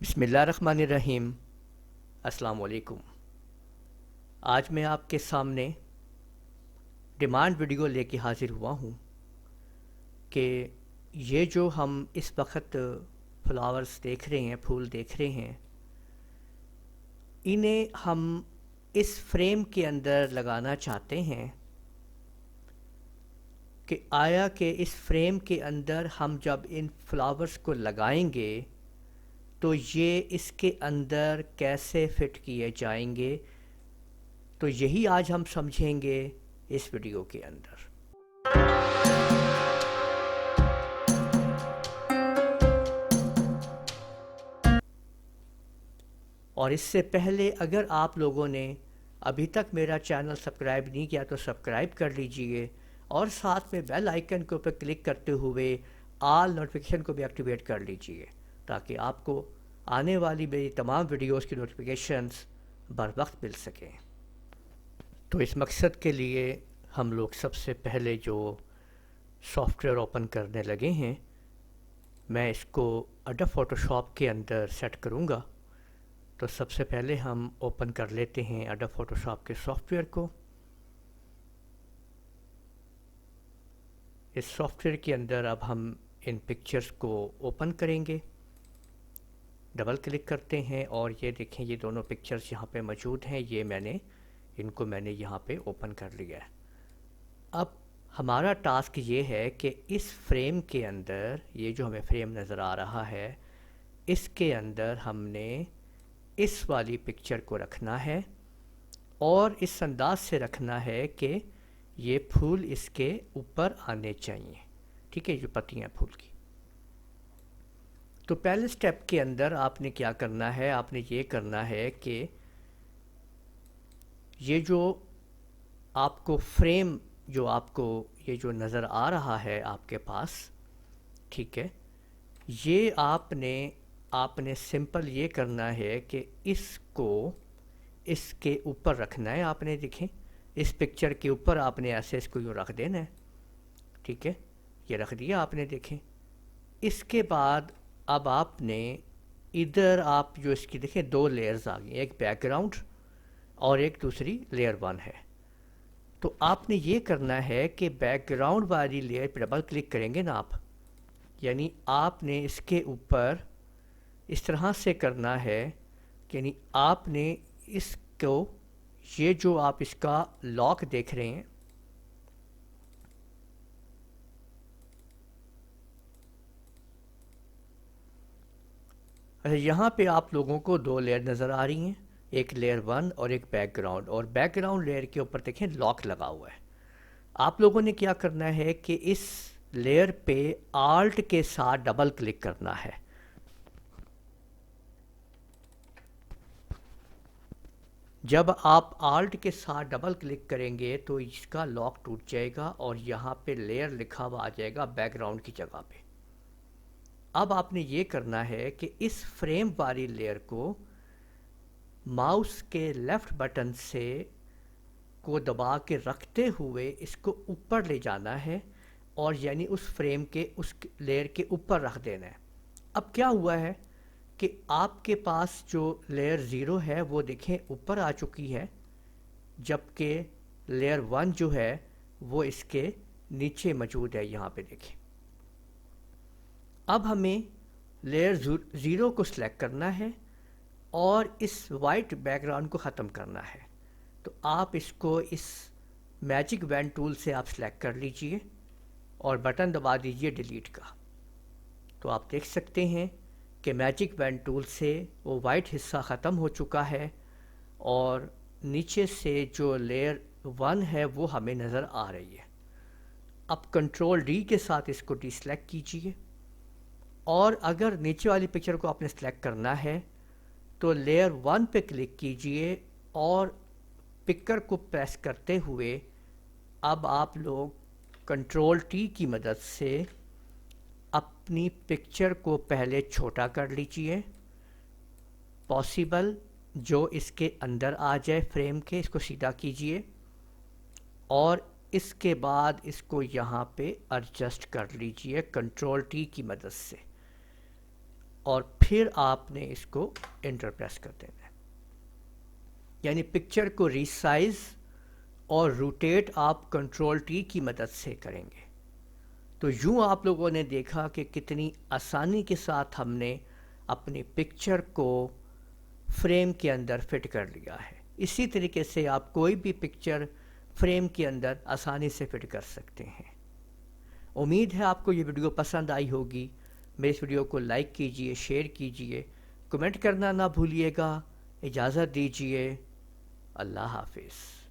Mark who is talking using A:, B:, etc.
A: बिस्मिल्लाहिर्रहमानिर्रहीम। अस्सलाम वालेकुम। आज मैं आपके सामने डिमांड वीडियो लेके हाज़िर हुआ हूँ कि ये जो हम इस वक्त फ्लावर्स देख रहे हैं, फूल देख रहे हैं, इन्हें हम इस फ्रेम के अंदर लगाना चाहते हैं कि आया कि इस फ्रेम के अंदर हम जब इन फ्लावर्स को लगाएंगे तो ये इसके अंदर कैसे फिट किए जाएंगे। तो यही आज हम समझेंगे इस वीडियो के अंदर। और इससे पहले अगर आप लोगों ने अभी तक मेरा चैनल सब्सक्राइब नहीं किया तो सब्सक्राइब कर लीजिए और साथ में बेल आइकन के ऊपर क्लिक करते हुए ऑल नोटिफिकेशन को भी एक्टिवेट कर लीजिए ताकि आपको आने वाली मेरी तमाम वीडियोस की नोटिफिकेशंस बर वक्त मिल सकें। तो इस मकसद के लिए हम लोग सबसे पहले जो सॉफ्टवेयर ओपन करने लगे हैं, मैं इसको एडोब फोटोशॉप के अंदर सेट करूँगा। तो सबसे पहले हम ओपन कर लेते हैं एडोब फोटोशॉप के सॉफ्टवेयर को। इस सॉफ्टवेयर के अंदर अब हम इन पिक्चर्स को ओपन करेंगे। डबल क्लिक करते हैं और ये देखें, ये दोनों पिक्चर्स यहाँ पे मौजूद हैं। ये मैंने यहाँ पे ओपन कर लिया है। अब हमारा टास्क ये है कि इस फ्रेम के अंदर, ये जो हमें फ्रेम नज़र आ रहा है, इसके अंदर हमने इस वाली पिक्चर को रखना है और इस अंदाज से रखना है कि ये फूल इसके ऊपर आने चाहिए। ठीक है, जो पत्तियां फूल की। तो पहले स्टेप के अंदर आपने क्या करना है, आपने ये करना है कि ये जो आपको फ्रेम जो आपको ये जो नज़र आ रहा है आपके पास, ठीक है, ये आपने सिंपल ये करना है कि इसको इसके ऊपर रखना है। आपने देखें, इस पिक्चर के ऊपर आपने ऐसे इसको यूँ रख देना है। ठीक है, ये रख दिया आपने, देखें। इसके बाद अब आपने इधर आप जो इसकी देखें, दो लेयर्स आ गई, एक बैकग्राउंड और एक दूसरी लेयर 1 है। तो आपने ये करना है कि बैकग्राउंड वाली लेयर पर डबल क्लिक करेंगे ना आप, यानी आपने इसके ऊपर इस तरह से करना है कि यानी आपने इसको, ये जो आप इसका लॉक देख रहे हैं, अच्छा यहाँ पे आप लोगों को दो लेयर नज़र आ रही हैं, एक लेयर 1 और एक बैकग्राउंड। और बैकग्राउंड लेयर के ऊपर देखें लॉक लगा हुआ है। आप लोगों ने क्या करना है कि इस लेयर पे आल्ट के साथ डबल क्लिक करना है। जब आप आल्ट के साथ डबल क्लिक करेंगे तो इसका लॉक टूट जाएगा और यहाँ पे लेयर लिखा हुआ आ जाएगा बैकग्राउंड की जगह पे। अब आपने ये करना है कि इस फ्रेम वाली लेयर को माउस के लेफ़्ट बटन से को दबा के रखते हुए इसको ऊपर ले जाना है और यानी उस फ्रेम के उस लेयर के ऊपर रख देना है। अब क्या हुआ है कि आपके पास जो लेयर 0 है वो देखें ऊपर आ चुकी है, जबकि लेयर 1 जो है वो इसके नीचे मौजूद है। यहाँ पे देखें। अब हमें लेयर 0 को सिलेक्ट करना है और इस वाइट बैकग्राउंड को ख़त्म करना है। तो आप इसको इस मैजिक वैन टूल से आप सिलेक्ट कर लीजिए और बटन दबा दीजिए डिलीट का। तो आप देख सकते हैं कि मैजिक वैन टूल से वो वाइट हिस्सा ख़त्म हो चुका है और नीचे से जो लेयर 1 है वो हमें नज़र आ रही है। अब कंट्रोल डी के साथ इसको डिसेलेक्ट कीजिए और अगर नीचे वाली पिक्चर को आपने सेलेक्ट करना है तो लेयर 1 पे क्लिक कीजिए और पिकर को प्रेस करते हुए अब आप लोग कंट्रोल टी की मदद से अपनी पिक्चर को पहले छोटा कर लीजिए, पॉसिबल जो इसके अंदर आ जाए फ्रेम के, इसको सीधा कीजिए और इसके बाद इसको यहाँ पे एडजस्ट कर लीजिए कंट्रोल टी की मदद से। और फिर आपने इसको एंटर प्रेस कर देना है। यानी पिक्चर को रीसाइज और रोटेट आप कंट्रोल टी की मदद से करेंगे। तो यूँ आप लोगों ने देखा कि कितनी आसानी के साथ हमने अपनी पिक्चर को फ्रेम के अंदर फिट कर लिया है। इसी तरीके से आप कोई भी पिक्चर फ्रेम के अंदर आसानी से फिट कर सकते हैं। उम्मीद है आपको ये वीडियो पसंद आई होगी। मेरे इस वीडियो को लाइक कीजिए, शेयर कीजिए, कमेंट करना ना भूलिएगा। इजाज़त दीजिए। अल्लाह हाफिज़।